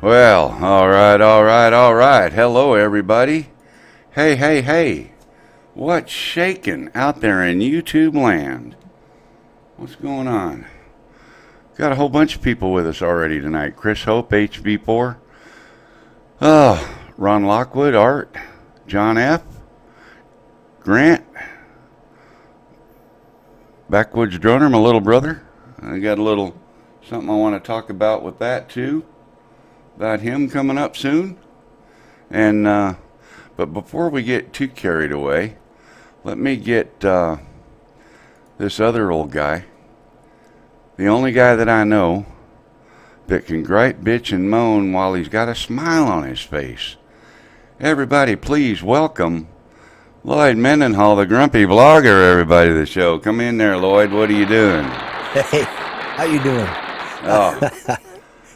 Well, all right, all right, all right. Hello, everybody. Hey, hey, hey. What's shaking out there in YouTube land? What's going on? Got a whole bunch of people with us already tonight. Chris Hope, HB4. Ron Lockwood, Art, John F., Grant, Backwoods Droner, my little brother. I got a little something I want to talk about with that, too. About him coming up soon. And but before we get too carried away, let me get this other old guy, the only guy that I know that can gripe, bitch, and moan while he's got a smile on his face. Everybody, please welcome Lloyd Mendenhall, the grumpy vlogger. Everybody to the show. Come in there, Lloyd. What are you doing? Hey, how you doing?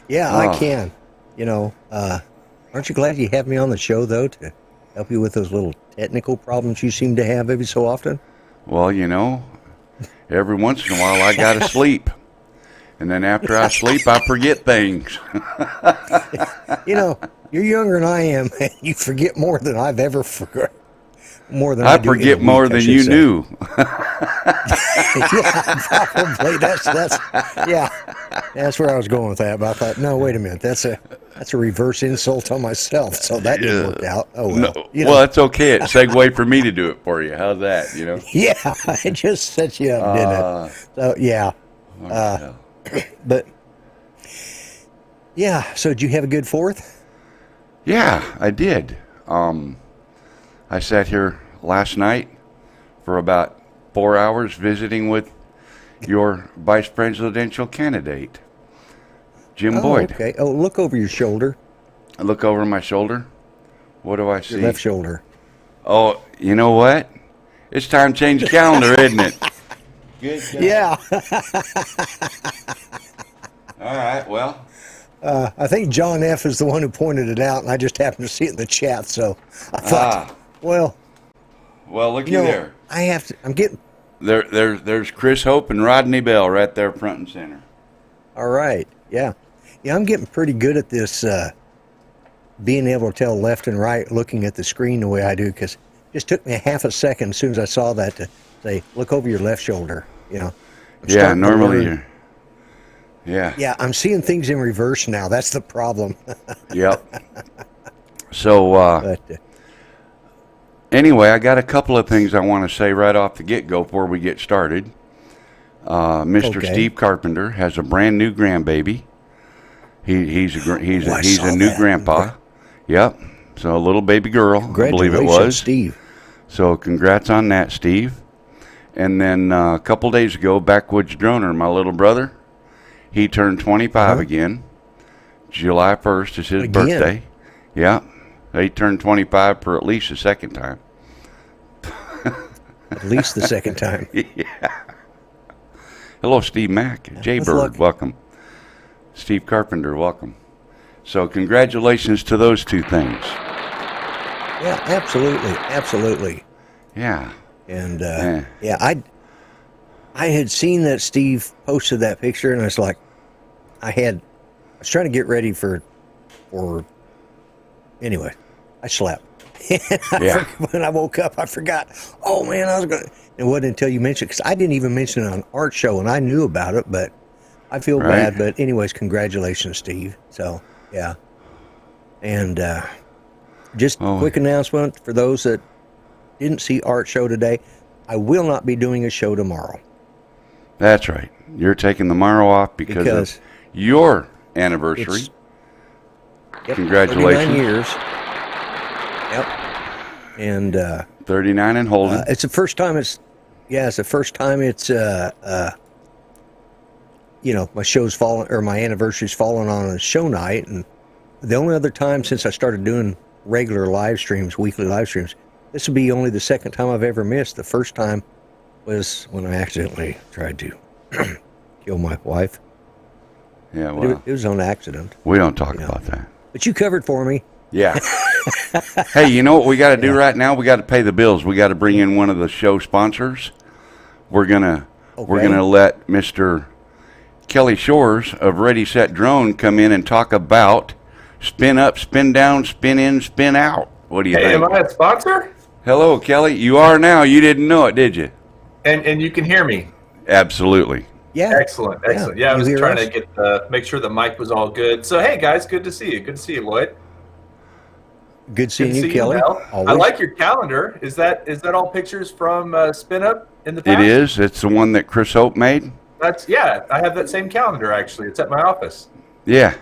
Yeah, I can. You know, aren't you glad you have me on the show, though, to help you with those little technical problems you seem to have every so often? Well, you know, every once in a while I gotta sleep. And then after I sleep, I forget things. You know, you're younger than I am, and you forget more than I've ever forgot. More than I forget more than you knew. Yeah, probably. That's where I was going with that. But I thought, no, wait a minute, that's a reverse insult on myself. So that didn't work out. Oh well. No. Well, that's okay. It segued for me to do it for you. How's that? You know? Yeah, I just set you up, didn't it? So yeah. But yeah. So did you have a good 4th? Yeah, I did. I sat here last night for about 4 hours visiting with your vice presidential candidate, Jim Boyd. Okay. Oh, look over your shoulder. I look over my shoulder. What do I see? Your left shoulder. Oh, you know what? It's time to change the calendar, isn't it? Good job. Yeah. All right, well. I think John F. is the one who pointed it out, and I just happened to see it in the chat, so I thought, well, looky there. I have to, I'm getting... There's Chris Hope and Rodney Bell right there front and center. All right, yeah. Yeah, I'm getting pretty good at this, being able to tell left and right, looking at the screen the way I do, because it just took me a half a second as soon as I saw that to say, look over your left shoulder, you know. Yeah, normally you're... Yeah. Yeah, I'm seeing things in reverse now. That's the problem. Yep. So, anyway, I got a couple of things I want to say right off the get-go before we get started. Mr. Okay. Steve Carpenter has a brand new grandbaby. He's a new grandpa. Yep. So a little baby girl, I believe it was. Steve. So congrats on that, Steve. And then a couple days ago, Backwoods Droner, my little brother, he turned 25 again. July 1st is his birthday. Yeah. He turned 25 for at least the second time. At least the second time. Yeah. Hello, Steve Mack. Jaybird, welcome. Steve Carpenter, welcome. So congratulations to those two things. Yeah, absolutely. Absolutely. Yeah. And, I had seen that Steve posted that picture, and I was like, I was trying to get ready for anyway, I slept. When I woke up, I forgot, oh man, it wasn't until you mentioned, because I didn't even mention it on Art Show, and I knew about it, but I feel bad. But anyways, congratulations, Steve. So, yeah. And just a quick announcement for those that didn't see Art Show today, I will not be doing a show tomorrow. That's right. You're taking tomorrow off because of your anniversary. Congratulations. 39 years. Yep. And 39 and holding. It's the first time my show's fallen, or my anniversary's fallen on a show night, and the only other time since I started doing regular live streams, weekly live streams, this will be only the second time I've ever missed. The first time was when I accidentally tried to kill my wife. Yeah, well, it was on accident. We don't talk about that. But you covered for me. Yeah. Hey, you know what we got to do right now? We got to pay the bills. We got to bring in one of the show sponsors. We're gonna let Mr. Kelly Shores of Ready Set Drone come in and talk about Spin up, spin down, spin in, spin out. What do you Hey, think? am I a sponsor? Hello, Kelly. You are now. You didn't know it, did you? And you can hear me. Absolutely. Yeah. Excellent. Yeah, I You was hear trying us? to get make sure the mic was all good. So hey guys, good to see you. Good to see you, Lloyd. Good Good seeing to you, see you, Kelly. Mel. I Always. like your calendar. Is that all pictures from Spin Up in the past? It is. It's the one that Chris Hope made. I have that same calendar actually. It's at my office. Yeah.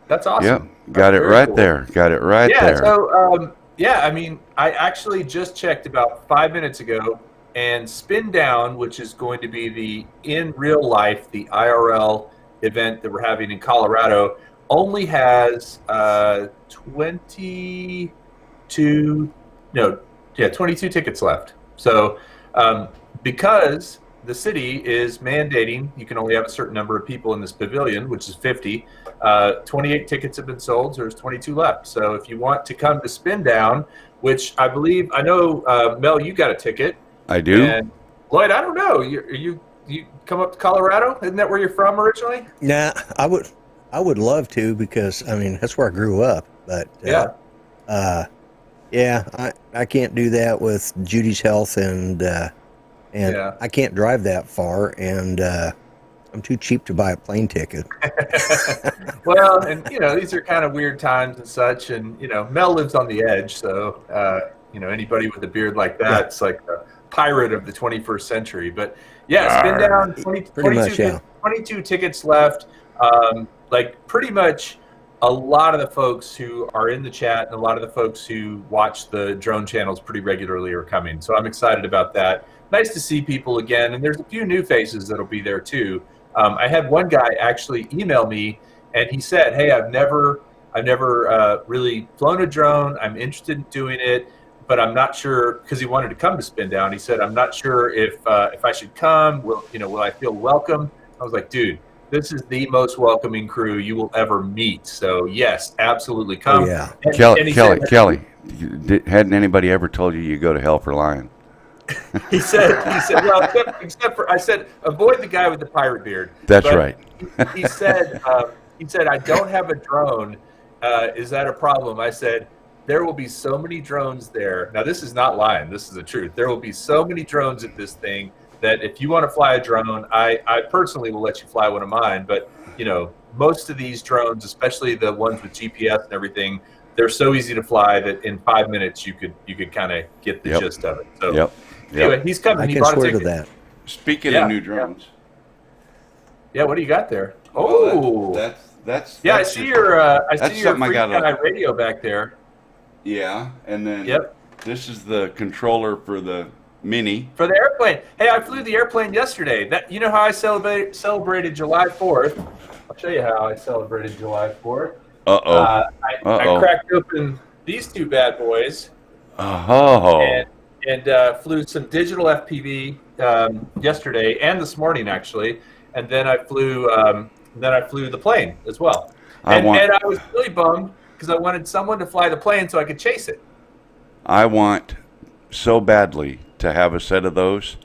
That's awesome. Yep. Got it Very right cool. there. Got it right Yeah, there. so I mean, I actually just checked about 5 minutes ago, and Spin Down, which is going to be the in real life, the IRL event that we're having in Colorado, only has 22 tickets left. So because the city is mandating you can only have a certain number of people in this pavilion, which is 50. 28 tickets have been sold, so there's 22 left. So if you want to come to Spin Down, which I know, Mel, you got a ticket. I do. And Lloyd, I don't know. You come up to Colorado? Isn't that where you're from originally? Nah, I would love to, because I mean that's where I grew up. But I can't do that with Judy's health, and I can't drive that far, and I'm too cheap to buy a plane ticket. Well, and these are kind of weird times and such, and Mel lives on the edge, so anybody with a beard like that's like a pirate of the 21st century. But yeah, Spin Down, 22 tickets left. Like pretty much a lot of the folks who are in the chat and a lot of the folks who watch the drone channels pretty regularly are coming, so I'm excited about that. Nice to see people again, and there's a few new faces that'll be there too. I had one guy actually email me, and he said, "Hey, I've never really flown a drone. I'm interested in doing it, but I'm not sure," because he wanted to come to Spin Down. He said, "I'm not sure if I should come. Will I feel welcome?" I was like, "Dude, this is the most welcoming crew you will ever meet. So yes, absolutely come." Oh, yeah. And Kelly, hadn't anybody ever told you go to hell for lying? He said, well, except for, I said, avoid the guy with the pirate beard. That's But right. he said, I don't have a drone. Is that a problem? I said, there will be so many drones there. Now, this is not lying. This is the truth. There will be so many drones at this thing that if you want to fly a drone, I personally will let you fly one of mine. But, most of these drones, especially the ones with GPS and everything, they're so easy to fly that in 5 minutes you could kind of get the gist of it. So anyway, he's coming. I He can bought a swear to ticket. that. Speaking of new drones. Yeah, what do you got there? Oh, that's I see your something I got Free radio back there. Yeah, and then this is the controller for the Mini. For the airplane. Hey, I flew the airplane yesterday. That how I celebrated July 4th. I'll show you how I celebrated July 4th. I cracked open these two bad boys. And flew some digital FPV yesterday and this morning actually, and then I flew the plane as well. And I was really bummed because I wanted someone to fly the plane so I could chase it. I want so badly to have a set of those,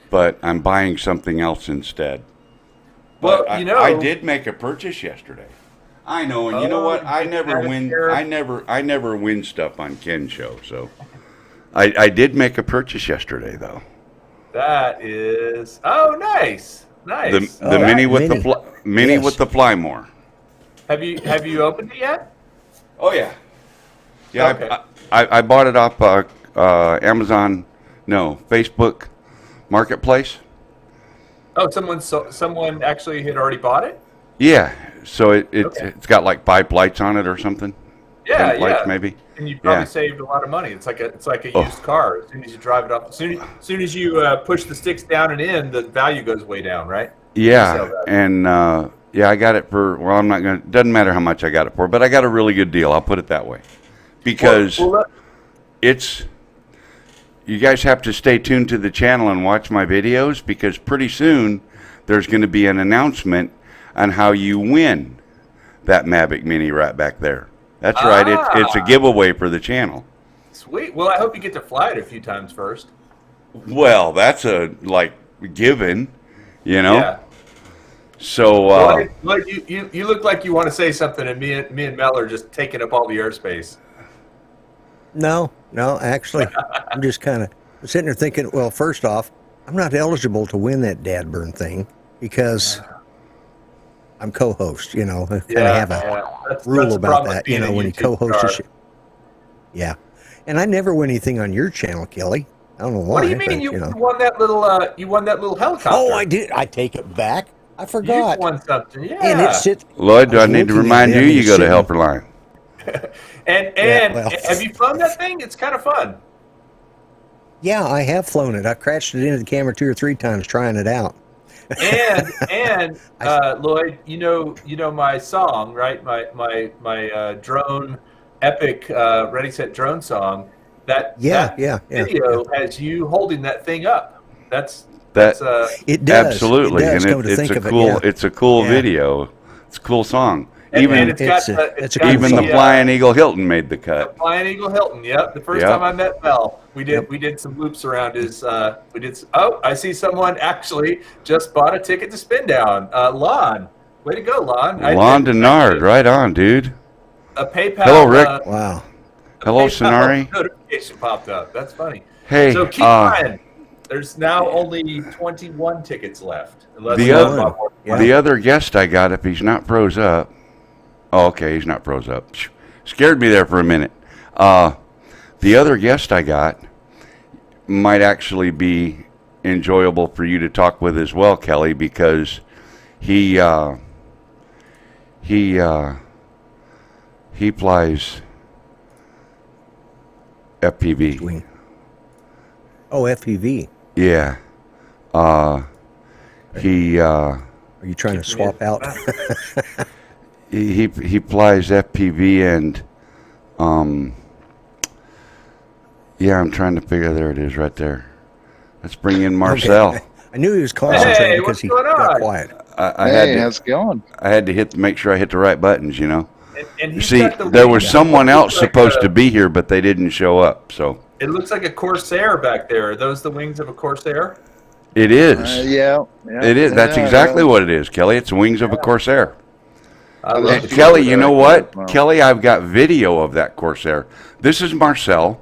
but I'm buying something else instead. Well, but I did make a purchase yesterday. I know, and you know what? I never win stuff on Ken's show, so I did make a purchase yesterday though. That is nice. The Mini with the Mini with the fly more. Have you opened it yet? Oh yeah. Yeah, okay. I bought it off Amazon, Facebook Marketplace. Oh, someone actually had already bought it? Yeah, so it's got like 5 lights on it or something. Yeah, 10 lights maybe. And you probably saved a lot of money. It's like a used car. As soon as you drive it up, as soon as you push the sticks down and in, the value goes way down, right? Yeah, and I got it for. Well, I'm not gonna. Doesn't matter how much I got it for, but I got a really good deal. I'll put it that way, because it's. You guys have to stay tuned to the channel and watch my videos, because pretty soon there's going to be an announcement on how you win that Mavic Mini right back there. That's right. It's a giveaway for the channel. Sweet. Well, I hope you get to fly it a few times first. Well, that's a given, Yeah. So Lloyd, you look like you want to say something, and me and Mel are just taking up all the airspace. No, actually, I'm just kind of sitting there thinking, well, first off, I'm not eligible to win that dad burn thing because I'm co-host, I kind of have a rule about that, when you co-host a show. Yeah. And I never win anything on your channel, Kelly. I don't know why. What do you mean? You won that little helicopter. Oh, I did. I take it back. I forgot. You won something, yeah. And it sits. Lloyd, do I need to remind you? You go to Helper Line. and have you flown that thing? It's kind of fun. Yeah, I have flown it. I crashed it into the camera 2 or 3 times trying it out. And Lloyd, you know my song, right? My drone epic Ready Set Drone song. That video has you holding that thing up. It does. Absolutely. It does, and it's a cool video. It's a cool song. Even the Flying Eagle Hilton made the cut. The Flying Eagle Hilton, yep. The first time I met Mel, we did some loops around his. I see someone actually just bought a ticket to Spin Down. Lon, way to go, Lon. Lon Denard, right on, dude. A PayPal. Hello, Rick. Wow. Hello, Sonari. Notification popped up. That's funny. Hey, so keep trying. There's now only 21 tickets left. The other guest I got, if he's not froze up. Oh, okay, he's not froze up. Scared me there for a minute. The other guest I got might actually be enjoyable for you to talk with as well, Kelly, because he flies FPV. Oh, FPV. Yeah. Are you trying to swap out? He flies FPV and I'm trying to figure. There it is, right there. Let's bring in Marcel. Okay. I knew he was concentrating because he got quiet. How's it going? I had to make sure I hit the right buttons, And See, there was someone else supposed to be here, but they didn't show up. So it looks like a Corsair back there. Are those the wings of a Corsair? It is. Yeah. It is. That's exactly what it is, Kelly. It's the wings of a Corsair. Kelly, you know what? Wow. Kelly, I've got video of that Corsair. This is Marcel.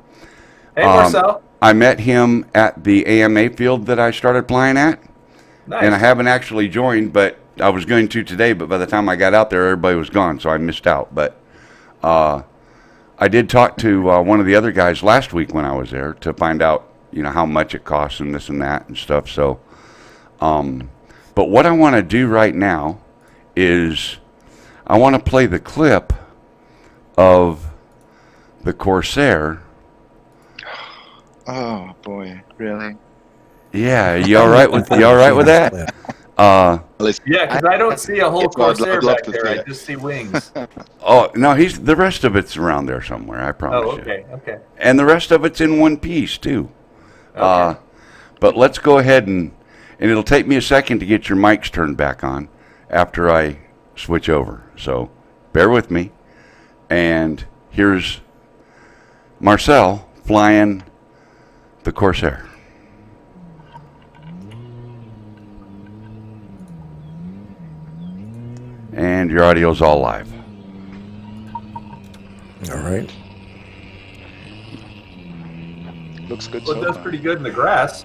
Hey, Marcel. I met him at the AMA field that I started flying at. Nice. And I haven't actually joined, but I was going to today, but by the time I got out there, everybody was gone, so I missed out. But I did talk to one of the other guys last week when I was there to find out, how much it costs and this and that and stuff. So, but what I want to do right now is I want to play the clip of the Corsair. Oh boy, really? Yeah, you all right with that? Yeah, because I don't see a whole Corsair back there. I just see wings. Oh no, the rest of it's around there somewhere. I promise you. Oh, okay. And the rest of it's in one piece too. Okay. But let's go ahead and it'll take me a second to get your mics turned back on after I switch over. So bear with me. And here's Marcel flying the Corsair. And your audio's all live. All right. Looks good. Well, it does pretty good in the grass.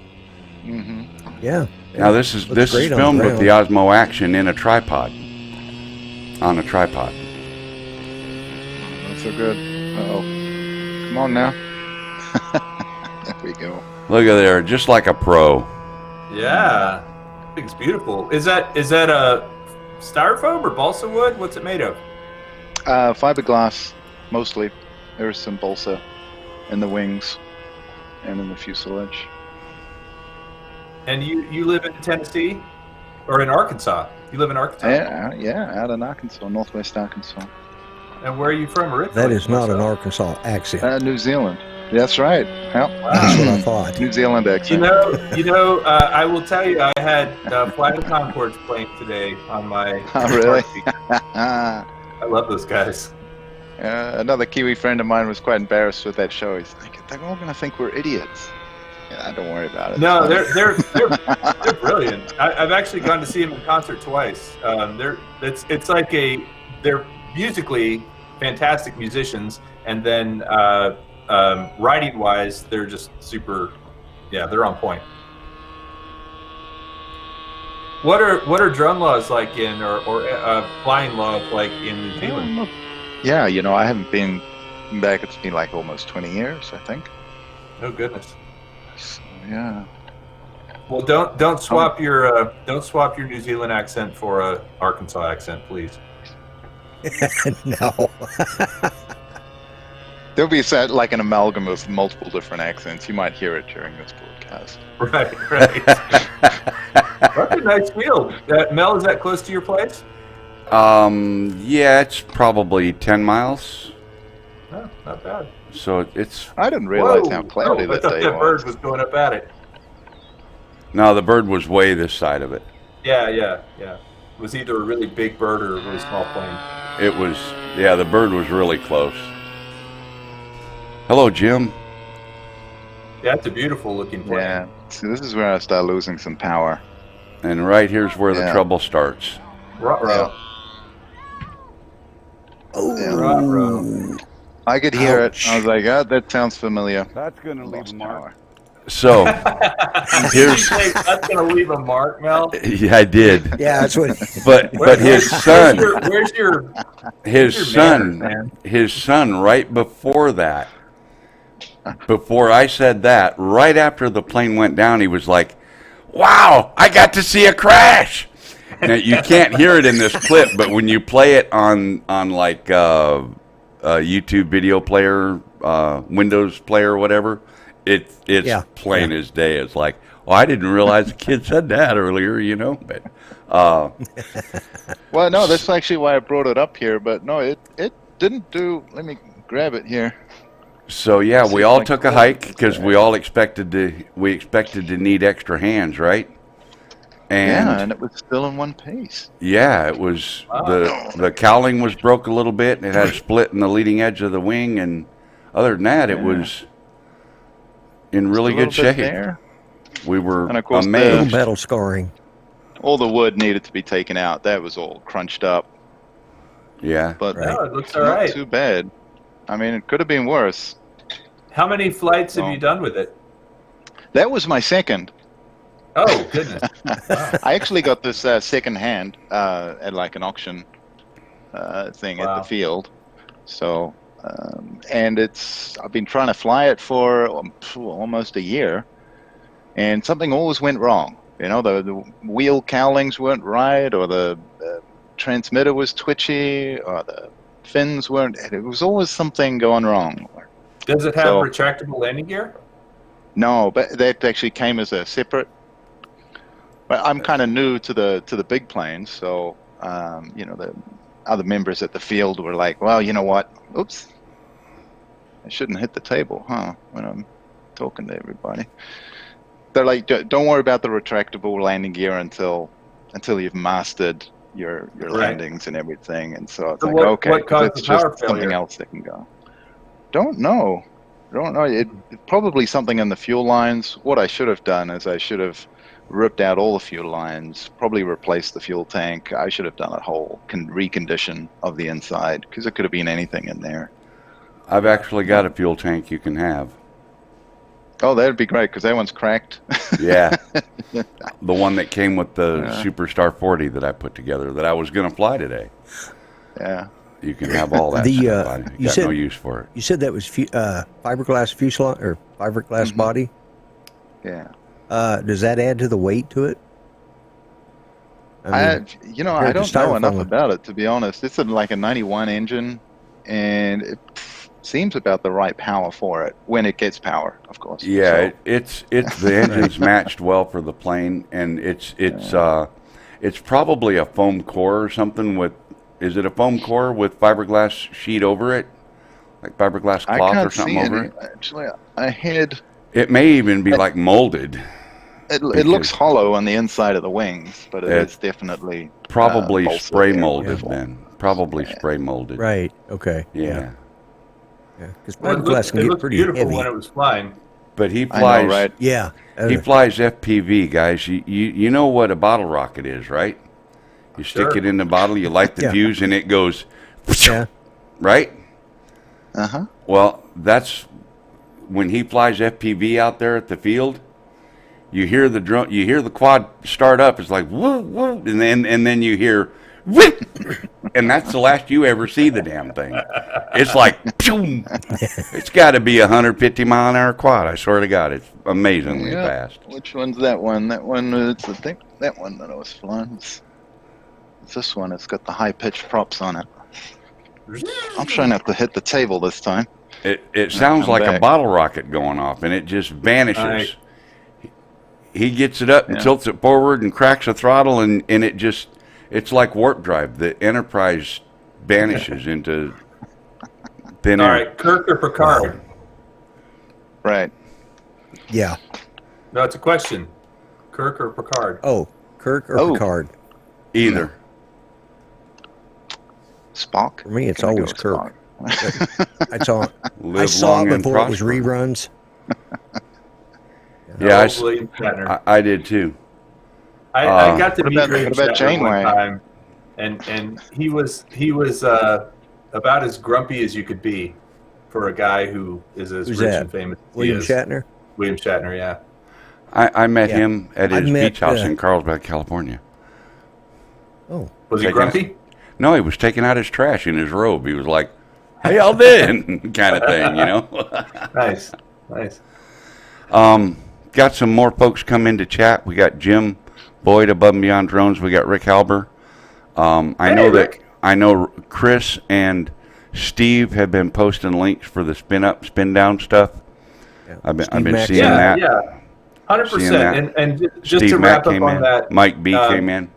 Mm-hmm. Yeah. Now this is filmed with the Osmo Action in a tripod. On a tripod. Not so good. Uh-oh. Come on now. There we go. Look at there, just like a pro. Yeah. I think it's beautiful. Is that a styrofoam or balsa wood? What's it made of? Fiberglass, mostly. There's some balsa in the wings and in the fuselage. And you live in Tennessee or in Arkansas? You live in Arkansas? Yeah, out in Arkansas, northwest Arkansas. And where are you from originally? That is not an Arkansas accent. New Zealand. That's right. Well, that's what I thought. New Zealand accent. I will tell you, I had Flight of Conchords playing today on my. Oh, really? I love those guys. Another Kiwi friend of mine was quite embarrassed with that show. He's like, they're all going to think we're idiots. Yeah, don't worry about it. No, they're brilliant. I've actually gone to see them in concert twice. It's like they're musically fantastic musicians, and then writing wise, they're just super. Yeah, they're on point. What are drone laws like in or flying laws like in New Zealand? Yeah, I haven't been back. It's been like almost 20 years, I think. Oh goodness. So, yeah. Well, don't swap your New Zealand accent for a Arkansas accent, please. No. There'll be like an amalgam of multiple different accents. You might hear it during this broadcast. Right. That's a nice field. Mel, is that close to your place? Yeah, it's probably 10 miles. No, not bad. So it's. I didn't realize how cloudy I that thought day that bird was. was going up at it. No, the bird was way this side of it. Yeah. It was either a really big bird or a really small plane. It was, yeah, the bird was really close. Hello, Jim. Yeah, it's a beautiful looking plane. Yeah. So this is where I start losing some power. And right here's where the trouble starts. Ruh-roh. Oh. I could hear Ouch. it. I was like, that sounds familiar. That's going to Lost power. So, here's. That's going to leave a mark, Mel. Yeah, I did. Yeah, that's what. But his son, Where's your son, manners, man? his son, right before that, before I said that, right after the plane went down, he was like, "Wow, I got to see a crash." Now you can't hear it in this clip, but when you play it on like a YouTube video player, Windows player, or whatever, it's plain as day. It's like, well, I didn't realize the kid said that earlier, but. Well, no, that's actually why I brought it up here. But no, it didn't do. Let me grab it here. So yeah, we all took a hike because we all expected to need extra hands, right? And it was still in one piece. Yeah, it was the cowling was broke a little bit, and it had a split in the leading edge of the wing, and other than that, it was in really good shape. There. We were And of course, amazed. Metal scarring. All the wood needed to be taken out. That was all crunched up. Yeah, But No, it looks all not right. too bad. I mean, it could have been worse. How many flights have you done with it? That was my second. Oh, goodness. Wow. I actually got this second hand at like an auction thing at the field. So, and I've been trying to fly it for almost a year, and something always went wrong. The wheel cowlings weren't right, or the transmitter was twitchy, or the fins weren't. It was always something going wrong. Does it have retractable landing gear? No, but that actually came as a separate. But I'm kind of new to the big planes, so the other members at the field were like, "Well, you know what? Oops, I shouldn't hit the table, huh?" When I'm talking to everybody, they're like, "Don't worry about the retractable landing gear until you've mastered your landings and everything." And so it's what caused it's the power just something failure? else that can go. Don't know. It probably something in the fuel lines. What I should have done is I should have ripped out all the fuel lines, probably replaced the fuel tank. I should have done a whole recondition of the inside, because it could have been anything in there. I've actually got a fuel tank you can have. Oh, that'd be great, because that one's cracked. Yeah, the one that came with the Superstar 40 that I put together that I was going to fly today. Yeah. You can have all that. You got said no use for it. You said that was fiberglass fuselage or fiberglass body. Yeah. Does that add to the weight to it? I don't know styrofoam. enough about it, to be honest. It's like a 91 engine, and it seems about the right power for it when it gets power, of course. Yeah, it's the engine's matched well for the plane, and it's probably a foam core or something with. Is it a foam core with fiberglass sheet over it, like fiberglass cloth or something over it? Actually, I had. It may even be like molded. It looks hollow on the inside of the wings, but it's definitely probably spray bolstered. molded then. Probably spray molded. Right. Okay. Yeah. Because Well, fiberglass can it get looked pretty beautiful heavy. when it was flying. But he I flies. know, right? Yeah. He flies FPV, guys. You know what a bottle rocket is, right? You stick Sure. it in the bottle, you light the Yeah. fuse, and it goes. Yeah. Right. Uh-huh. Well, that's when he flies FPV out there at the field. You hear the drone, you hear the quad start up. It's like woo woo, and then you hear whip, and that's the last you ever see the damn thing. It's like, boom. It's got to be 150-mile-an-hour quad. I swear to God, it's amazingly Yeah. fast. Which one's that one? That one, it's I think that one that I was flying. It's this one. It's got the high-pitched props on it. I'm trying not to hit the table this time. It sounds come like a back. bottle rocket going off, and it just vanishes. Right. He gets it up and Yeah. tilts it forward and cracks the throttle, and it's like warp drive. The Enterprise vanishes into thin All air. right, Kirk or Picard? Right. Yeah. No, it's a question. Kirk or Picard? Oh, Kirk or Oh. Picard? Either. Spock. For me, it's Gonna go always with Kirk. Spock. I saw Live saw long it and before it was prosper. reruns. Yeah, Oh, William Shatner. I did too. I got to What meet about- William what about Shatner one Janeway? time, and he was about as grumpy as you could be for a guy who is as Who's rich that? and famous as William he is. Shatner. William Shatner, yeah. I met Yeah. him at I've his met, beach house uh, in Carlsbad, California. Oh, Was he Taking grumpy? No, he was taking out his trash in his robe. He was like, "How y'all doing?" kind of thing, you know. Nice, nice. Got some more folks come in to chat. We got Jim Boyd, Above and Beyond Drones. We got Rick Halber. Rick. I know Chris and Steve have been posting links for the spin up, spin down stuff. yeah. I've been Steve Mack. seeing Yeah, that. yeah, Seeing that. 100%. And just Steve to Mack wrap up came on in. that, Mike B um, came in.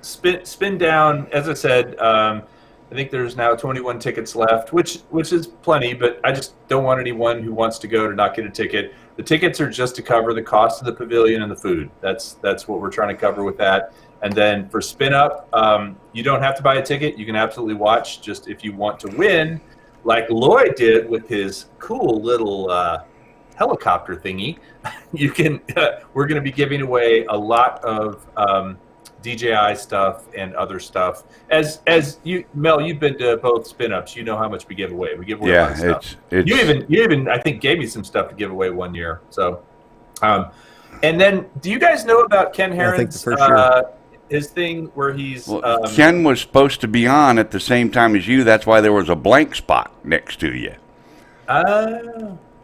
spin down. As I said, I think there's now 21 tickets left, which is plenty. But I just don't want anyone who wants to go to not get a ticket. The tickets are just to cover the cost of the pavilion and the food. That's what we're trying to cover with that. And then for spin up, you don't have to buy a ticket. You can absolutely watch. Just if you want to win, like Lloyd did with his cool little helicopter thingy, you can. We're going to be giving away a lot of DJI stuff and other stuff. As you, Mel, you've been to both spin ups. You know how much we give away. We give away a lot of Yeah, stuff. it's You even I think gave me some stuff to give away one year. So, and then do you guys know about Ken Yeah, I think the Herron's first year. his thing where he's well, Ken was supposed to be on at the same time as you. That's why there was a blank spot next to you.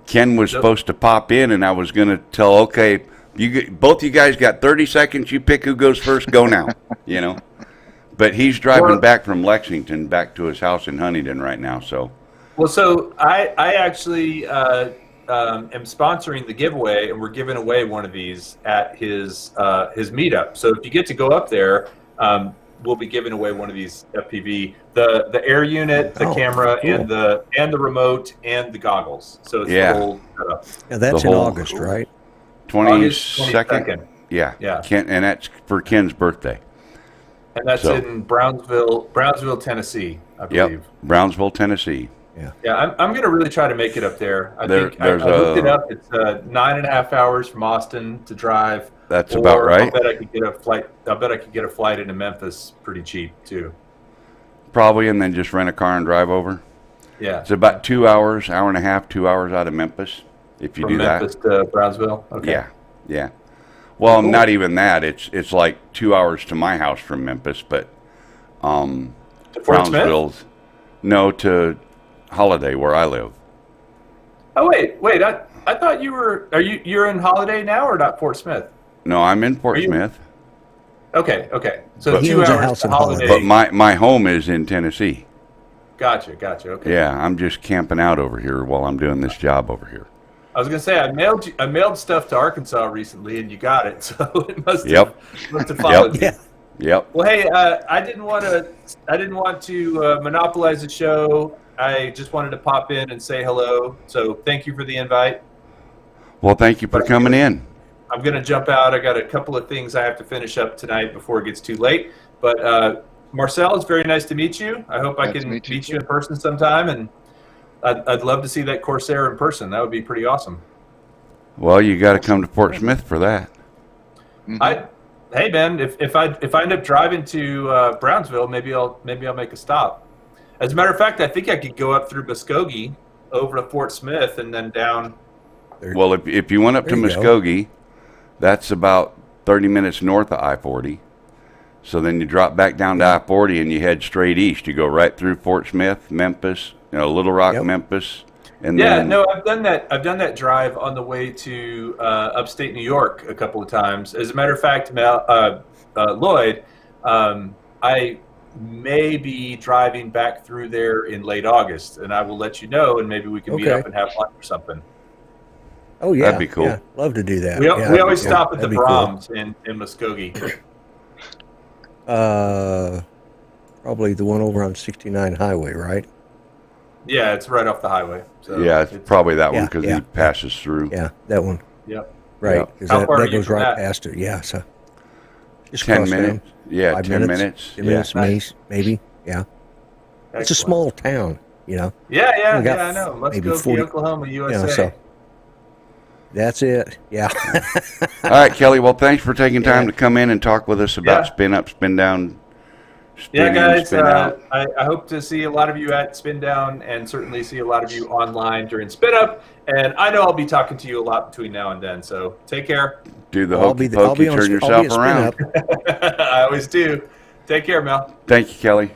Ken was Nope. supposed to pop in, and I was going to tell, okay, both you guys got 30 seconds. You pick who goes first. Go now. You know. But he's driving Or- back from Lexington back to his house in Huntington right now. So well, so I actually am sponsoring the giveaway, and we're giving away one of these at his meetup. So if you get to go up there, we'll be giving away one of these FPV, the air unit, the Oh, camera, cool. and the remote and the goggles. So it's Yeah. the whole setup. Yeah, that's The in whole- August, right? 22nd. Yeah. Yeah. Ken, and that's for Ken's birthday. And that's So- in Brownsville, Tennessee, I Yep. believe. Brownsville, Tennessee. Yeah, I'm going to really try to make it up there. I There- think I there's looked it a- up. It's 9.5 hours from Austin to drive. That's about Or right. I bet I could get a flight. I bet I could get a flight into Memphis pretty cheap too. Probably, and then just rent a car and drive over. Yeah. It's about 2 hours, hour and a half, 2 hours out of Memphis, if you From do Memphis to Brownsville. Okay. that. Yeah. Well, Cool. not even that. It's like 2 hours to my house from Memphis, but To Fort Smith? Brownsville's no to Holiday where I live. Oh wait. I thought you were. You're in Holiday now or not Fort Smith? No, I'm in Fort Are you- Smith, Okay. So But- He 2 owns a hours house to in Holiday. but my home is in Tennessee. Gotcha. Okay. Yeah, I'm just camping out over here while I'm doing this job over here. I was gonna say I mailed stuff to Arkansas recently and you got it, so it must Yep. have followed you. Yeah. Yep. Well, hey, I didn't want to monopolize the show. I just wanted to pop in and say hello. So thank you for the invite. Well, thank you for coming in. I'm going to jump out. I got a couple of things I have to finish up tonight before it gets too late. But Marcel, it's very nice to meet you. I hope I Nice to can meet you meet too. you in person sometime. And I'd love to see that Corsair in person. That would be pretty awesome. Well, you got to come to Fort Smith for that. Hey man, if I end up driving to Brownsville, maybe I'll make a stop. As a matter of fact, I think I could go up through Muskogee over to Fort Smith and then down. Well, if you went up to Muskogee, that's about 30 minutes north of I-40. So then you drop back down to I-40 and you head straight east. You go right through Fort Smith, Memphis, Little Rock, Memphis. And then, I've done that. I've done that drive on the way to upstate New York a couple of times. As a matter of fact, Lloyd, I may be driving back through there in late August, and I will let you know, and maybe we can meet up and have lunch or something. Oh yeah, that'd be cool. Yeah, love to do that. We always stop at the Brahms in Muskogee. Probably the one over on 69 Highway, right? Yeah, it's right off the highway. So yeah, it's probably that one because it passes through. Yeah, that one. Yep. Right, because that goes right past it. Yeah, so just 10 minutes. Yeah, 10 minutes. 10 minutes, maybe. Yeah. Excellent. It's a small town, Yeah, I know. Muskogee, Oklahoma, USA. So that's it. Yeah. All right, Kelly. Well, thanks for taking time to come in and talk with us about spin up, spin down. Guys, I hope to see a lot of you at Spin Down and certainly see a lot of you online during Spin Up. And I know I'll be talking to you a lot between now and then. So take care. Do the hokey pokey, turn yourself around. I always do. Take care, Mel. Thank you, Kelly.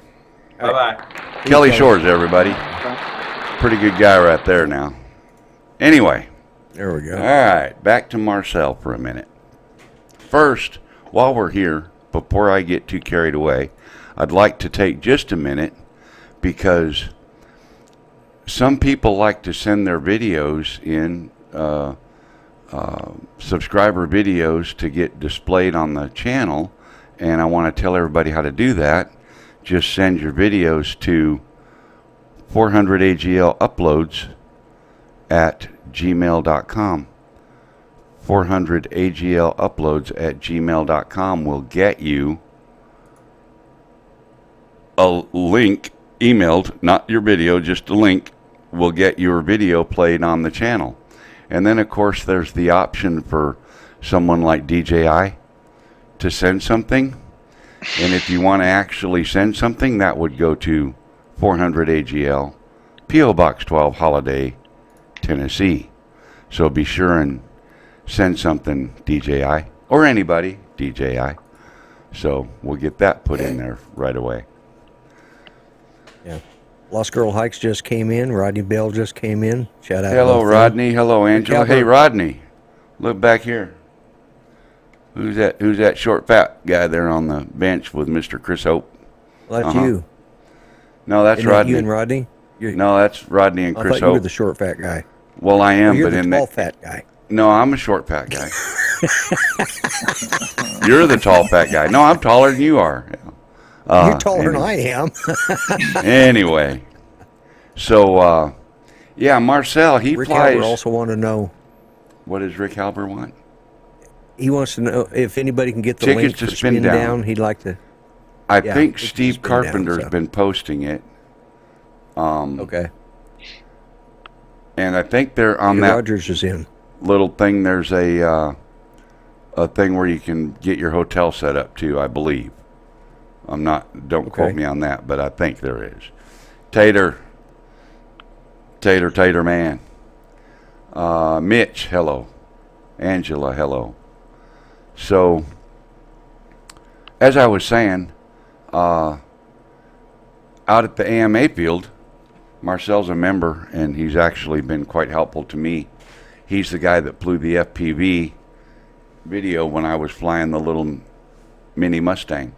Bye-bye. Kelly Shores, everybody. Pretty good guy right there now. Anyway. There we go. All right, back to Marcel for a minute. First, while we're here, before I get too carried away, I'd like to take just a minute because some people like to send their videos in, subscriber videos to get displayed on the channel, and I want to tell everybody how to do that. Just send your videos to 400AGLuploads at gmail.com. 400AGLuploads@gmail.com will get you a link emailed, not your video, just a link, will get your video played on the channel. And then, of course, there's the option for someone like DJI to send something. And if you want to actually send something, that would go to 400AGL, P.O. Box 12, Holiday, Tennessee. So be sure and send something, DJI, or anybody, DJI. So we'll get that put in there right away. Yeah. Lost Girl Hikes just came in. Rodney Bell just came in. Shout out. Hello, Rodney. Hello, Angela. Hey, Rodney. Look back here. Who's that short, fat guy there on the bench with Mr. Chris Hope? Well, that's you. No, that's Isn't Rodney. That you and Rodney? No, that's Rodney and Chris I thought Hope. you were the short, fat guy. Well, I am, you're but the in tall, fat guy. No, I'm a short, fat guy. You're the tall, fat guy. No, I'm taller than you are. You're taller than I am. Anyway, so Marcel, he Rick flies. Halber also want to know. What does Rick Halber want? He wants to know if anybody can get the Tickets link to for Spin Down. He'd like to. I think Steve Carpenter's been posting it. Okay. And I think they're on Peter that Rogers is in. little thing. There's a thing where you can get your hotel set up too, I believe. Don't quote me on that, but I think there is. Tater man. Mitch, hello. Angela, hello. So, as I was saying, out at the AMA field, Marcel's a member, and he's actually been quite helpful to me. He's the guy that flew the FPV video when I was flying the little mini Mustang.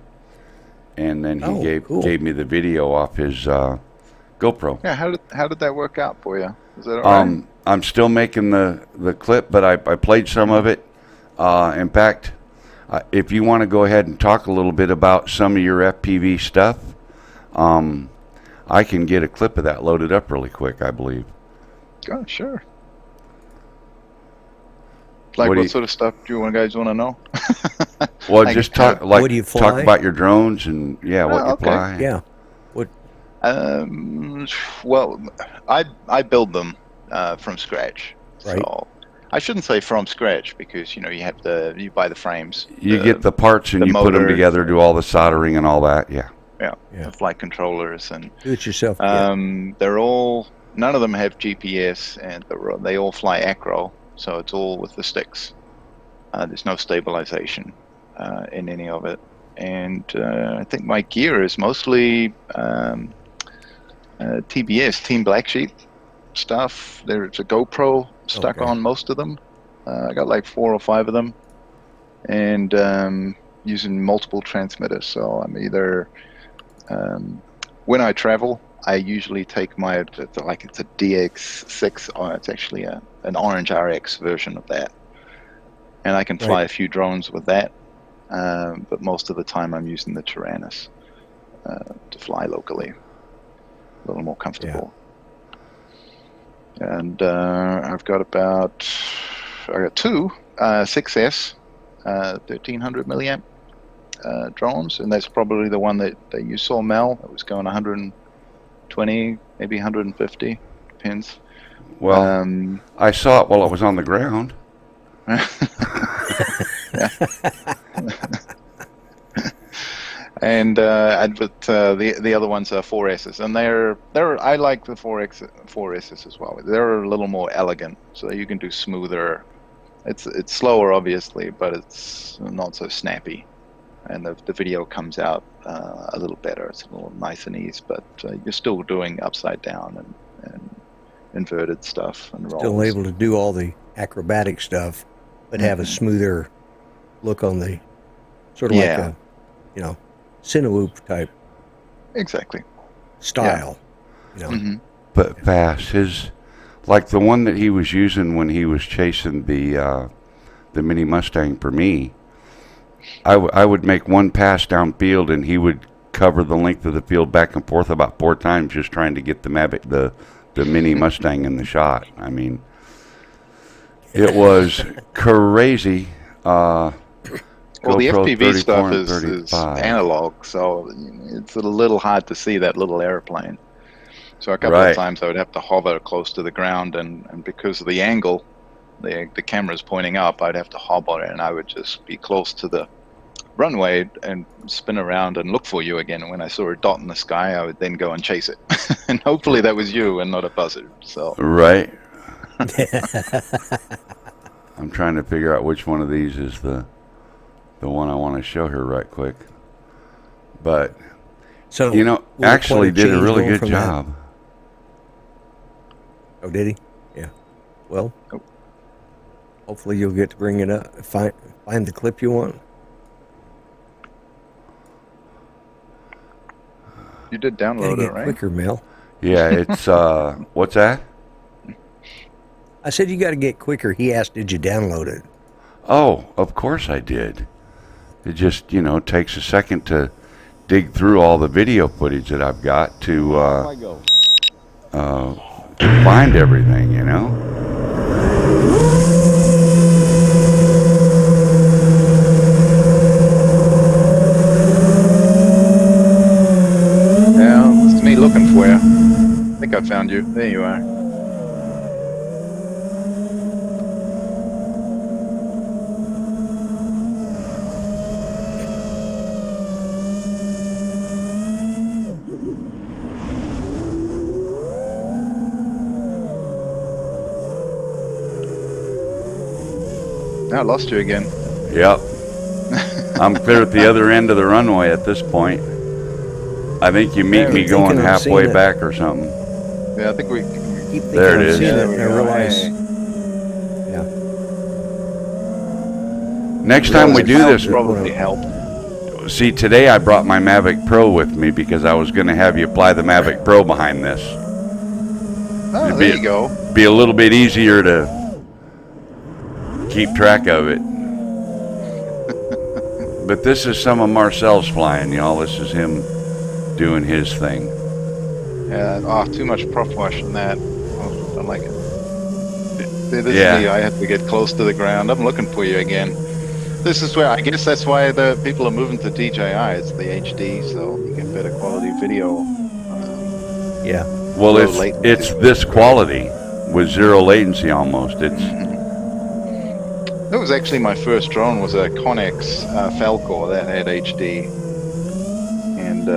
And then he gave me the video off his GoPro. Yeah, how did that work out for you? Is that all right? I'm still making the clip, but I played some of it. In fact, if you want to go ahead and talk a little bit about some of your FPV stuff, I can get a clip of that loaded up really quick, I believe. Oh, sure. What sort of stuff do you guys want to know? Well, just talk what do you fly? Talk about your drones and what you fly. Yeah. What? Well, I build them from scratch. Right. So I shouldn't say from scratch because you buy the frames. You get the parts and the you put them motors, together, do all the soldering and all that. Yeah. Yeah, Yeah. the flight controllers and Do it yourself. none of them have GPS, and they all fly acro, so it's all with the sticks. There's no stabilization in any of it, and I think my gear is mostly TBS, Team Black Sheep stuff. There's a GoPro stuck on most of them. I got like 4 or 5 of them, and using multiple transmitters. So I'm either when I travel, I usually take it's a DX6, or it's actually an Orange RX version of that, and I can fly a few drones with that. But most of the time, I'm using the Tyrannus to fly locally, a little more comfortable. Yeah. And I've got two 6S 1300 milliamp drones, and that's probably the one that you saw, Mel. It was going 120, maybe 150, depends. Well, I saw it while it was on the ground. And the other ones are 4Ss, and I like the 4Ss as well. They're a little more elegant, so you can do smoother. It's slower, obviously, but it's not so snappy, and the video comes out a little better. It's a little nice and easy, but you're still doing upside down and inverted stuff and rolls. Still able to do all the acrobatic stuff, but have a smoother look on the sort of like a, Cinewhoop type style. But fast. Like the one that he was using when he was chasing the Mini Mustang for me, I would make one pass downfield and he would cover the length of the field back and forth about 4 times just trying to get the Mini Mustang in the shot. I mean, it was crazy. Well, the FPV stuff is analog, so it's a little hard to see that little airplane. So a couple of times I would have to hover close to the ground, and because of the angle, the camera's pointing up, I'd have to hover, and I would just be close to the runway and spin around and look for you again. And when I saw a dot in the sky, I would then go and chase it. And hopefully that was you and not a buzzard. So right. I'm trying to figure out which one of these is the one I want to show her right quick. But, so actually did a really good job. That. Oh, did he? Yeah. Well, hopefully you'll get to bring it up. Find the clip you want. You did download it, right? Quicker, Mel. Yeah, it's, what's that? I said you got to get quicker. He asked, did you download it? Oh, of course I did. It just, takes a second to dig through all the video footage that I've got to find everything, Yeah, it's me looking for you. I think I found you. There you are. I lost you again. Yep. I'm clear at the other end of the runway at this point. I think you meet me going halfway back or something. Yeah, I think we keep there it is. I realize. Yeah. Next time we do this, probably help. See, today I brought my Mavic Pro with me because I was going to have you apply the Mavic Pro behind this. Oh, there you go. Be a little bit easier to keep track of it. But this is some of Marcel's flying, y'all. This is him doing his thing. Yeah, too much prop wash in that. Oh, don't like it. This is me. I have to get close to the ground. I'm looking for you again. This is where, I guess that's why the people are moving to DJI. It's the HD, so you get better quality video. Well, it's this quality with zero latency almost. It's That was actually my first drone. Was a Connex Falcor that had HD, and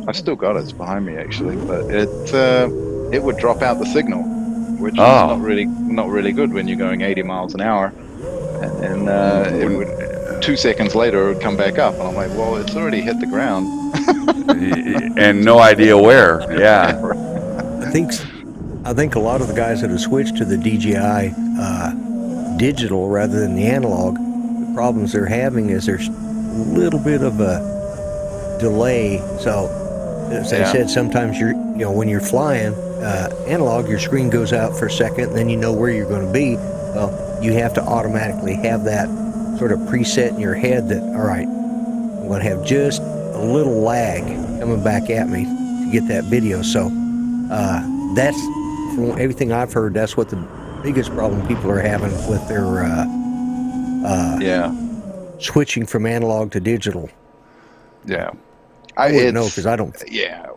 I still got it. It's behind me actually, but it would drop out the signal, which is Oh, not really good when you're going 80 miles an hour, and then it would 2 seconds later it would come back up, and I'm like, well, it's already hit the ground. and no idea where. Yeah. I think a lot of the guys that have switched to the DJI digital rather than the analog, the problems they're having is there's a little bit of a delay. So, as I said, sometimes when you're flying analog, your screen goes out for a second, and then you know where you're going to be. Well, you have to automatically have that sort of preset in your head that, all right, I'm going to have just a little lag coming back at me to get that video. So that's, from everything I've heard, that's what the biggest problem people are having with their switching from analog to digital. Yeah. I wouldn't know because I don't. Yeah.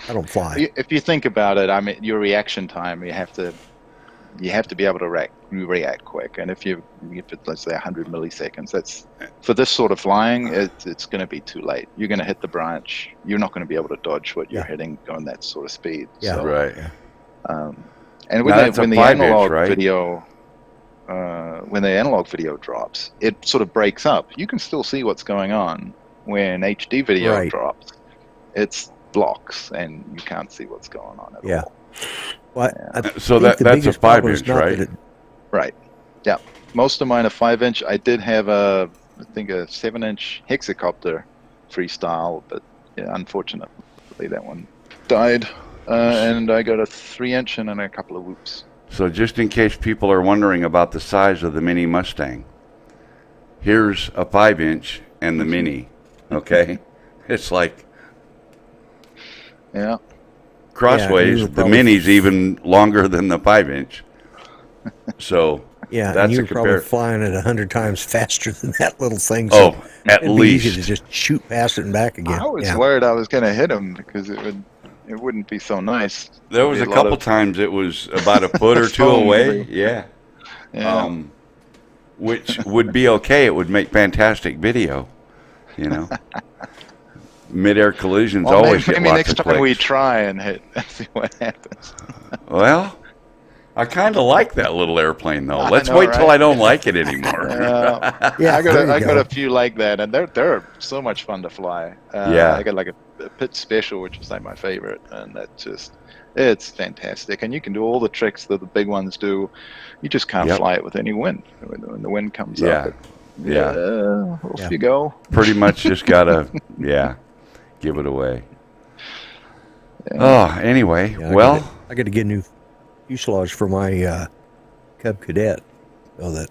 I don't fly. If you think about it, I mean, your reaction time, you have to be able to react quick. And if it's, let's say 100 milliseconds, that's, for this sort of flying, it's going to be too late. You're going to hit the branch. You're not going to be able to dodge what you're hitting going that sort of speed. Yeah. So, Right. And when the analog video, when the analog video drops, it sort of breaks up. You can still see what's going on. When HD video drops, it's blocks and you can't see what's going on at all. Well, so that's a 5-inch, right? Right. Yeah. Most of mine are 5-inch. I did have I think a 7-inch hexacopter freestyle, but unfortunately that one died. And I got a 3-inch and then a couple of whoops. So just in case people are wondering about the size of the Mini Mustang, here's a 5-inch and the Mini. Okay, it's like crossways. The Mini's even longer than the 5-inch. So that's and you're probably flying at 100 times faster than that little thing. So at least easy to just shoot past it and back again. I was worried I was going to hit him because it wouldn't be so nice. There was a couple times it was about a foot or two away. Yeah. Which would be okay. It would make fantastic video. Mid-air collisions always get lots of clicks. Maybe next time we try and hit and see what happens. Well, I kind of like that little airplane though. Let's wait till I don't like it anymore. I got a few like that, and they're so much fun to fly. I got like a Pit Special, which is like my favorite, and it's fantastic. And you can do all the tricks that the big ones do. You just can't fly it with any wind. When the wind comes up, off you go. Pretty much just gotta give it away. Anyway, I got to get a new fuselage for my Cub Cadet, so that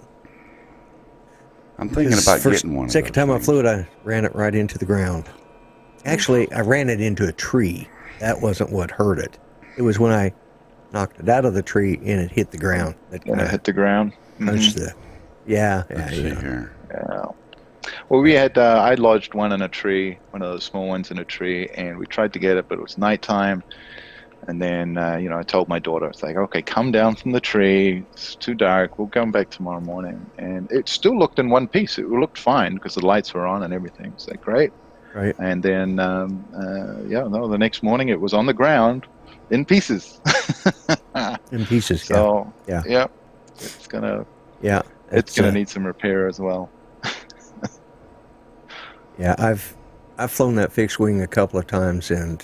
I'm thinking about getting one. Second time I flew it, I ran it right into the ground. Actually, I ran it into a tree. That wasn't what hurt it. It was when I knocked it out of the tree and it hit the ground. It hit the ground. Punched the. Yeah. Well, we had I lodged one in a tree, one of those small ones in a tree, and we tried to get it, but it was nighttime. And then I told my daughter, it's like, okay, come down from the tree. It's too dark. We'll come back tomorrow morning. And it still looked in one piece. It looked fine because the lights were on and everything. It's like, great. Right. And then the next morning it was on the ground in pieces. In pieces. So it's gonna need some repair as well. I've flown that fixed wing a couple of times, and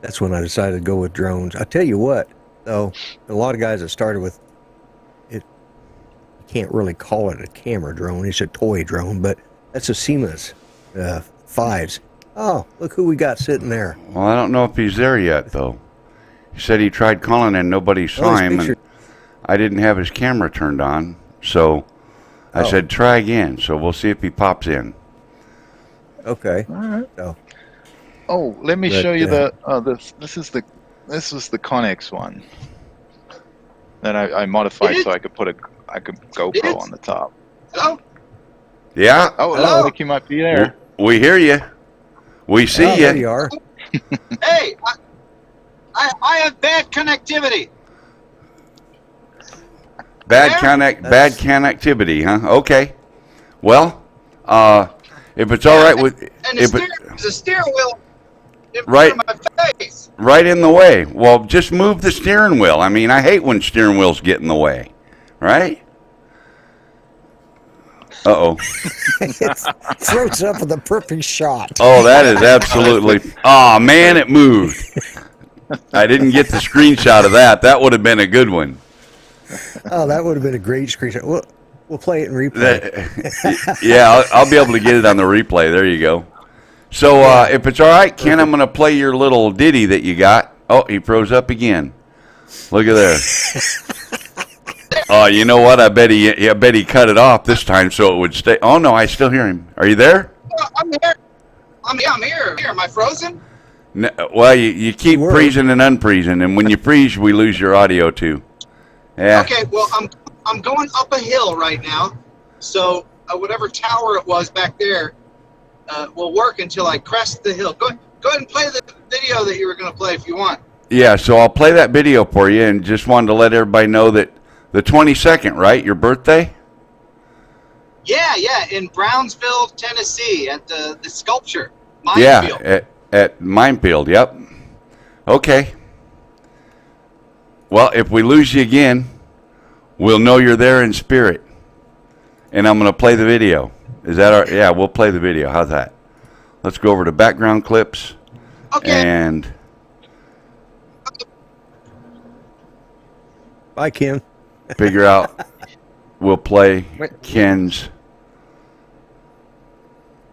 that's when I decided to go with drones. I tell you what, though, a lot of guys that started with it, you can't really call it a camera drone. It's a toy drone, but that's a Siemens 5s. Oh, look who we got sitting there. Well, I don't know if he's there yet, though. He said he tried calling and nobody saw him, and I didn't have his camera turned on, so I said try again. So we'll see if he pops in. Okay. All right. So, let me show you this was the Connex one that I modified so I could put a GoPro on the top. Hello? Yeah. Oh, hello. I think you might be there. We hear you. We see you. There you are. Hey, I have bad connectivity. Bad connectivity, huh? Okay. Well, if it's all right with, And the steering wheel in right, front of my face. right in the way. Well, just move the steering wheel. I mean, I hate when steering wheels get in the way, right? Uh-oh. Throws up with a perfect shot. Oh, that is absolutely. Oh, man, it moved. I didn't get the screenshot of that. That would have been a good one. Oh, that would have been a great screenshot. We'll play it in replay. Yeah, I'll be able to get it on the replay. There you go. So if it's all right, Ken, I'm going to play your little ditty that you got. Oh, he froze up again. Look at there. Oh, you know what? I bet he cut it off this time so it would stay. Oh no, I still hear him. Are you there? I'm here. I'm here. Am I frozen? No, well, you keep freezing and unfreezing, and when you freeze, we lose your audio too. Yeah. Okay. Well, I'm going up a hill right now, so whatever tower it was back there will work until I crest the hill. Go ahead and play the video that you were going to play if you want. Yeah. So I'll play that video for you, and just wanted to let everybody know that the 22nd, right? Your birthday? Yeah, in Brownsville, Tennessee, at the sculpture. Minefield. Yeah, at Minefield, yep. Okay. Well, if we lose you again, we'll know you're there in spirit. And I'm going to play the video. Is that our... Yeah, we'll play the video. How's that? Let's go over to background clips. Okay. And... Bye, Ken. Figure out... We'll play Ken's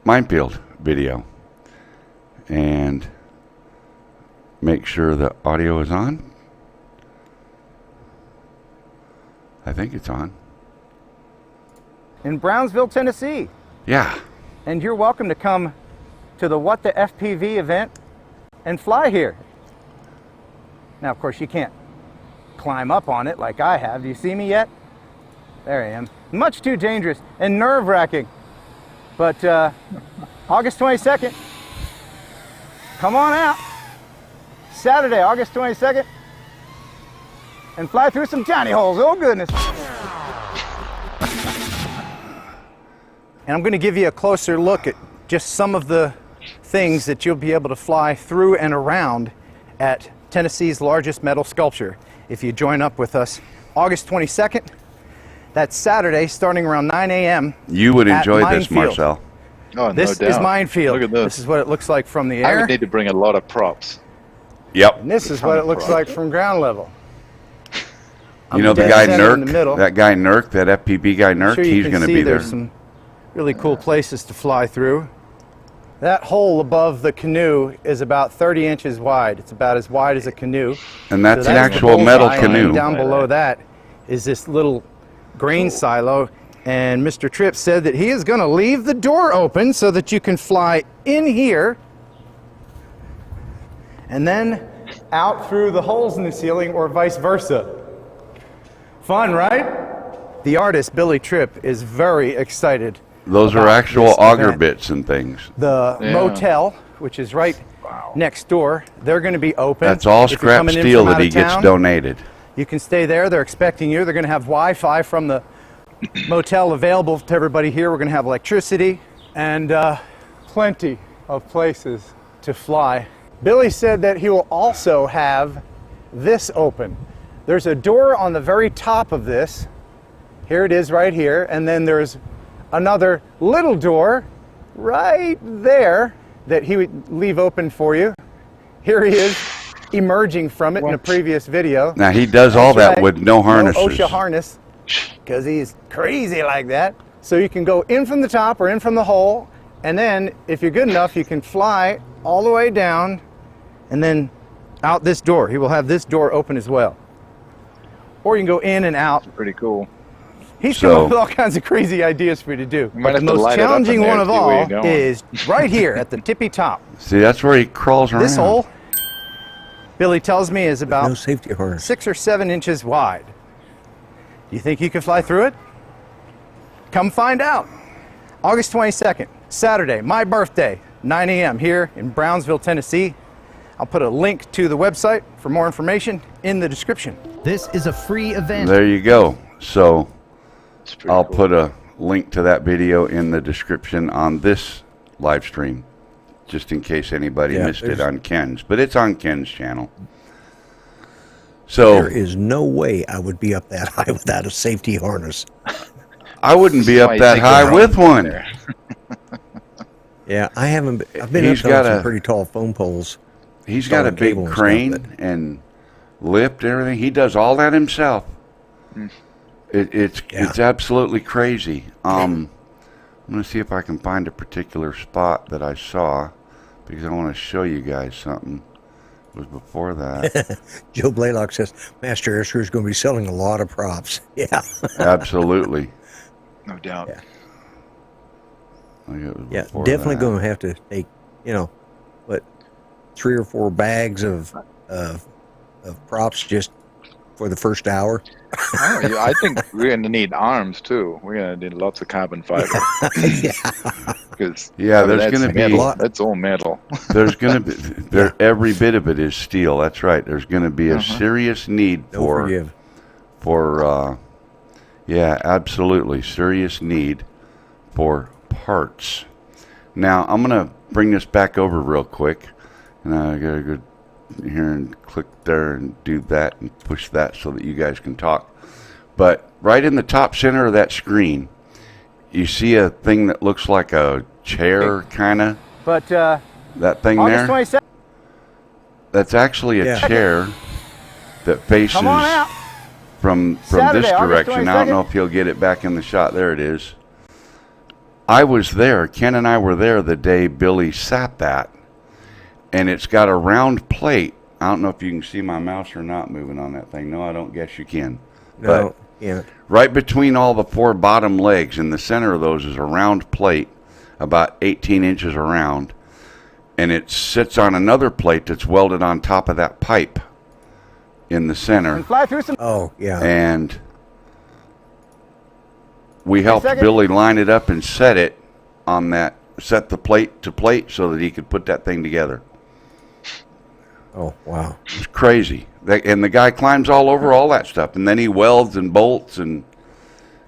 Minefield video. And make sure the audio is on. I think it's on. In Brownsville, Tennessee. Yeah. And you're welcome to come to the What the FPV event and fly here. Now, of course, you can't climb up on it like I have. Do you see me yet? There I am. Much too dangerous and nerve-wracking. But August 22nd, come on out. Saturday, August 22nd, and fly through some tiny holes. Oh, goodness. And I'm going to give you a closer look at just some of the things that you'll be able to fly through and around at Tennessee's largest metal sculpture if you join up with us August 22nd. That's Saturday, starting around 9 a.m. You would enjoy this, Marcel. Oh, This no doubt. is Minefield. Look at this. This is what it looks like from the I air. would need to bring a lot of props. Yep. And this is what it looks like from ground level. You know the dead guy center in the Nurk, middle. that guy Nurk, that FPV guy I'm Nurk, sure you he's can going to see be there. there's some really cool places to fly through. That hole above the canoe is about 30 inches wide. It's about as wide as a canoe. And that's So an that's the actual metal bullseye, and canoe. down below that is this little grain silo. And Mr. Tripp said that he is going to leave the door open so that you can fly in here and then out through the holes in the ceiling or vice versa. Fun, right? The artist, Billy Tripp, is very excited. Those are about actual this auger event. bits and things. The Yeah. motel, which is right next door, they're going to be open. That's all If you're scrap coming in steel from that out he of gets town, donated. You can stay there. They're expecting you. They're going to have Wi-Fi from the motel available to everybody here. We're going to have electricity and plenty of places to fly. Billy said that he will also have this open. There's a door on the very top of this. Here it is right here. And then there's another little door right there that he would leave open for you. Here he is emerging from it in a previous video. Now, he does all That's that right. with no harnesses. No OSHA harness, because he's crazy like that. So you can go in from the top or in from the hole, and then if you're good enough, you can fly all the way down and then out this door. He will have this door open as well. Or you can go in and out. Pretty cool. He's So- coming up with all kinds of crazy ideas for you to do. You might But have the to most light it up in challenging there one to of see where all you're going. is right here at the tippy top. See, that's where he crawls around. This hole, Billy tells me, is No about safety harness. 6 or 7 inches wide. You think you can fly through it? Come find out. August 22nd, Saturday, my birthday, 9 a.m. here in Brownsville, Tennessee. I'll put a link to the website for more information in the description. This is a free event. There you go. So It's pretty I'll cool. put a link to that video in the description on this live stream, just in case anybody Yeah, missed it there's- on Ken's. But it's on Ken's channel. So There is no way I would be up that high without a safety harness. I wouldn't be That's up why you that take the high drone with one. there. Yeah, I haven't. I've been He's up on got some a- pretty tall phone poles. He's got a Solid cable big and stuff, crane but- and lift and everything. He does all that himself. It's absolutely crazy. I'm gonna see if I can find a particular spot that I saw because I want to show you guys something. It was before that. Joe Blaylock says Master Airstrew is going to be selling a lot of props. Yeah, Absolutely. No doubt. Yeah. I think it was yeah, before definitely that. going to have to take, what, 3 or 4 bags of props just for the first hour. Oh, yeah, I think we're going to need arms too. We're going to need lots of carbon fiber. Yeah. Because Yeah, there's that's gonna be- metal. That's all metal. There's going to be every bit of it is steel. That's right. There's going to be a serious need Don't forgive. yeah, absolutely serious need for parts. Now I'm going to bring this back over real quick, and I got to go here and click there and do that and push that so that you guys can talk. But right in the top center of that screen, you see a thing that looks like a chair, kind of. But That thing August there. 27th, That's actually a Yeah. chair that faces come on out. from Saturday, this August direction. I don't 22nd. know if he'll get it back in the shot. There it is. I was there. Ken and I were there the day Billy sat that, and it's got a round plate. I don't know if you can see my mouse or not moving on that thing. No, I don't guess you can. No, yeah. Right between all the 4 bottom legs, in the center of those is a round plate, about 18 inches around, and it sits on another plate that's welded on top of that pipe in the center. And fly through some. Oh, yeah. And we helped second. Billy line it up and set it on that, set the plate to plate so that he could put that thing together. Oh, wow. It's crazy. And the guy climbs all over all that stuff, and then he welds and bolts, and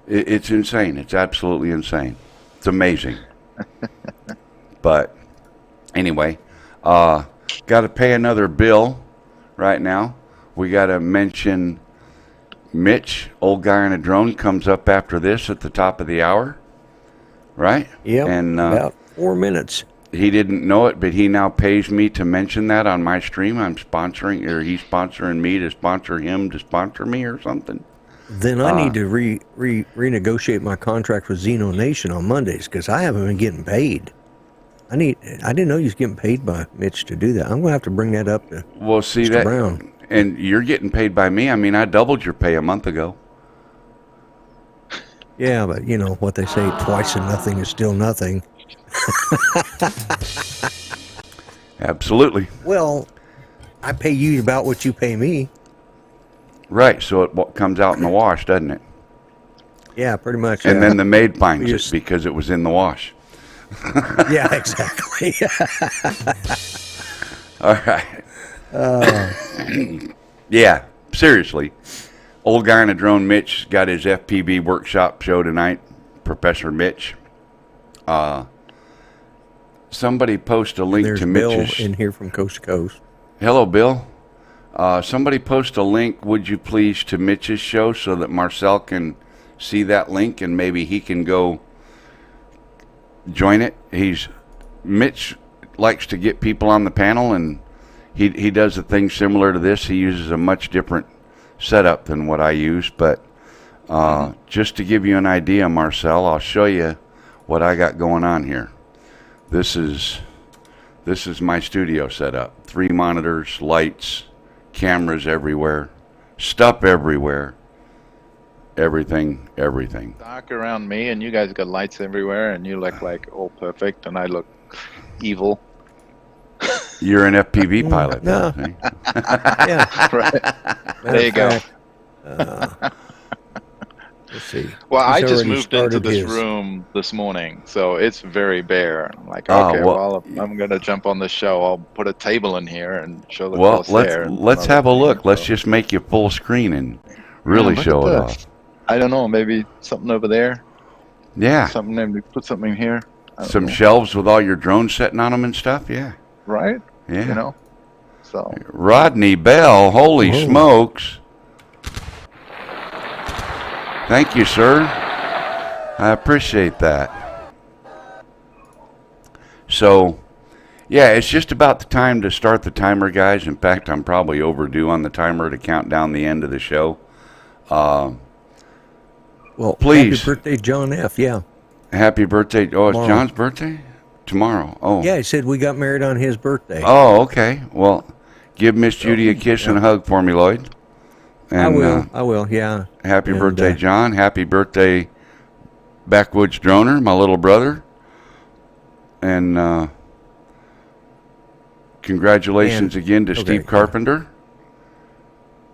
it's insane. It's absolutely insane. It's amazing. But anyway, got to pay another bill right now. We got to mention Mitch, old guy on a drone, comes up after this at the top of the hour, right? Yep, And about 4 minutes. he didn't know it, but he now pays me to mention that on my stream. I'm sponsoring, or he's sponsoring me to sponsor him to sponsor me or something. Then I need to renegotiate my contract with Xeno Nation on Mondays because I haven't been getting paid. I didn't know you was getting paid by Mitch to do that. I'm gonna have to bring that up to Well, see Mr. that, Brown. and you're getting paid by me. I mean, I doubled your pay a month ago. Yeah, but you know what they say, twice and nothing is still nothing. Absolutely. Well, I pay you about what you pay me. Right, so it comes out in the wash, doesn't it? Yeah, pretty much. And yeah. then the maid finds We it just- because it was in the wash. Yeah, exactly. All right. Yeah, seriously. Old guy on a drone, Mitch, got his FPV workshop show tonight. Professor Mitch. Somebody post a link There's to Bill Mitch's. in here from coast to coast. Hello, Bill. Somebody post a link, would you please, to Mitch's show so that Marcel can see that link and maybe he can go join it. Mitch likes to get people on the panel, and he does a thing similar to this. He uses a much different setup than what I use, but just to give you an idea, Marcel, I'll show you what I got going on here. This is my studio setup. 3 monitors, lights, cameras everywhere, stuff everywhere, everything. Dark around me, and you guys got lights everywhere, and you look like all perfect, and I look evil. You're an FPV pilot. No. though, see? Yeah. Right. There you go. Let's see. Well, I He's just already moved into started this his. room this morning, so it's very bare. I'm like, Oh, okay, well- well, I'm going to jump on the show. I'll put a table in here and show the Well, crosshair. and let's some have a other look. things, Let's so. just make you full screen and really look show at it this. off. I don't know. Maybe something over there. Yeah. Something. Maybe put something in here. I don't Some know. shelves with all your drones sitting on them and stuff. Yeah. Right. Yeah. You know. So. Rodney Bell, holy Whoa. smokes. Thank you, sir. I appreciate that. So, yeah, it's just about the time to start the timer, guys. In fact, I'm probably overdue on the timer to count down the end of the show. Well, Please. happy birthday, John F. Yeah. Happy birthday. Oh, it's Tomorrow. John's birthday? Tomorrow. Oh. Yeah, he said we got married on his birthday. Oh, okay. Well, give Miss Judy a kiss and a hug for me, Lloyd. And, I will, yeah. Happy And, birthday, John. Happy birthday, Backwoods Droner, my little brother. And congratulations again to Steve Carpenter.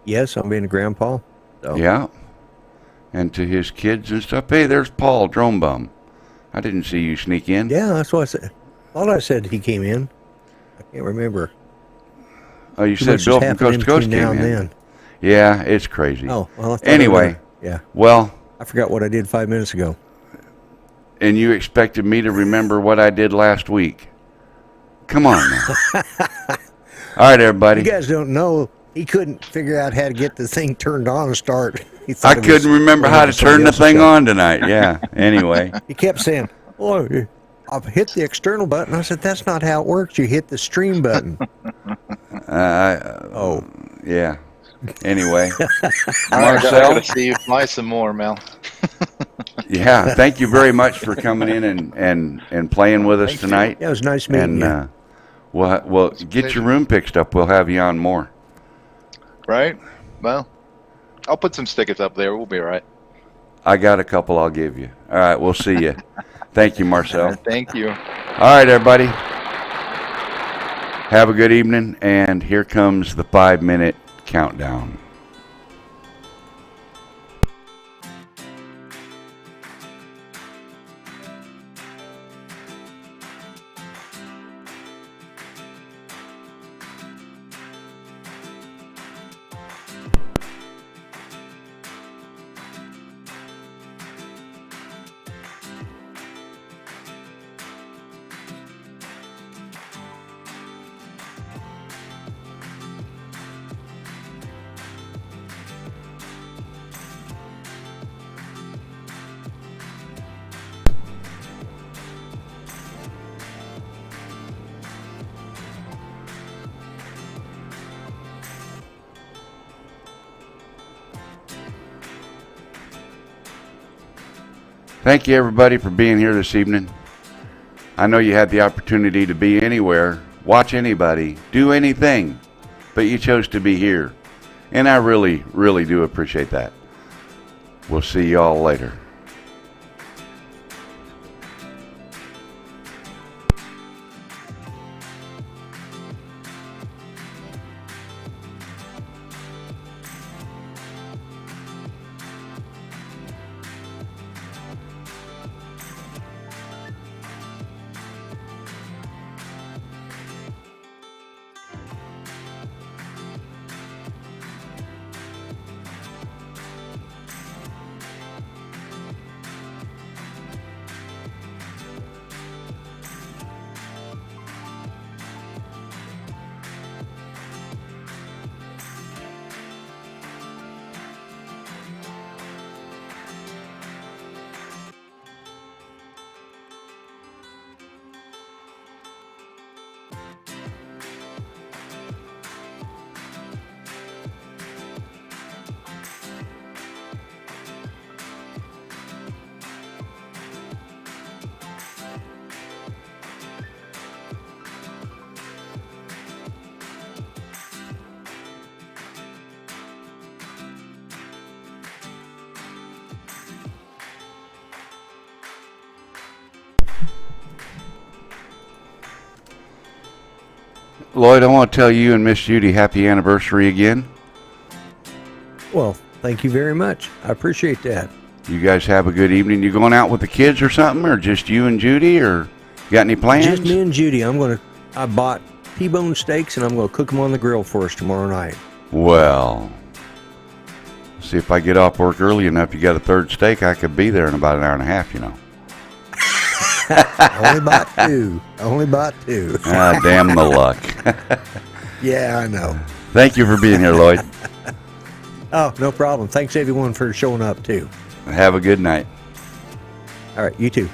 Yes, I'm being a grandpa. So. Yeah. And to his kids and stuff. Hey, there's Paul, Drone Bum. I didn't see you sneak in. Yeah, that's what I said. Thought I said he came in. I can't remember. Oh, you Too said much Bill has from happened Coast to Coast between now came and in. then. Yeah, it's crazy. Oh, well, I thought Anyway, yeah. Well, I forgot what I did 5 minutes ago. and you expected me to remember what I did last week. Come on now. All right, everybody. You guys don't know. He couldn't figure out how to get the thing turned on and start. He I thought it was couldn't remember how to somebody turn the else's thing show. on tonight. Yeah. Anyway. He kept saying, "Oh, I've hit the external button." I said, "That's not how it works. You hit the stream button." Oh, Yeah. Anyway. All right, I Marcel. gotta see you fly some more, Mel. Yeah. Thank you very much for coming in and playing with us Thank you. tonight. yeah, it was nice meeting And you. we'll get your room fixed up. We'll have you on more. Right? Well, I'll put some stickers up there. We'll be all right. I got a couple I'll give you. All right. We'll see you. Thank you, Marcel. Thank you. All right, everybody. Have a good evening. And here comes the 5-minute countdown. Thank you, everybody, for being here this evening. I know you had the opportunity to be anywhere, watch anybody, do anything, but you chose to be here. And I really, really do appreciate that. We'll see you all later. Lloyd, I want to tell you and Miss Judy happy anniversary again. Well, thank you very much. I appreciate that. You guys have a good evening. You going out with the kids or something, or just you and Judy, or you got any plans? Just me and Judy. I bought T-bone steaks, and I'm gonna cook them on the grill for us tomorrow night. Well, See if I get off work early enough. You got a third steak, I could be there in about an hour and a half, you know. Only bought two. Only bought two. Ah, damn the luck. Yeah, I know. Thank you for being here, Lloyd. Oh, no problem. Thanks, everyone, for showing up, too. Have a good night. All right, you too.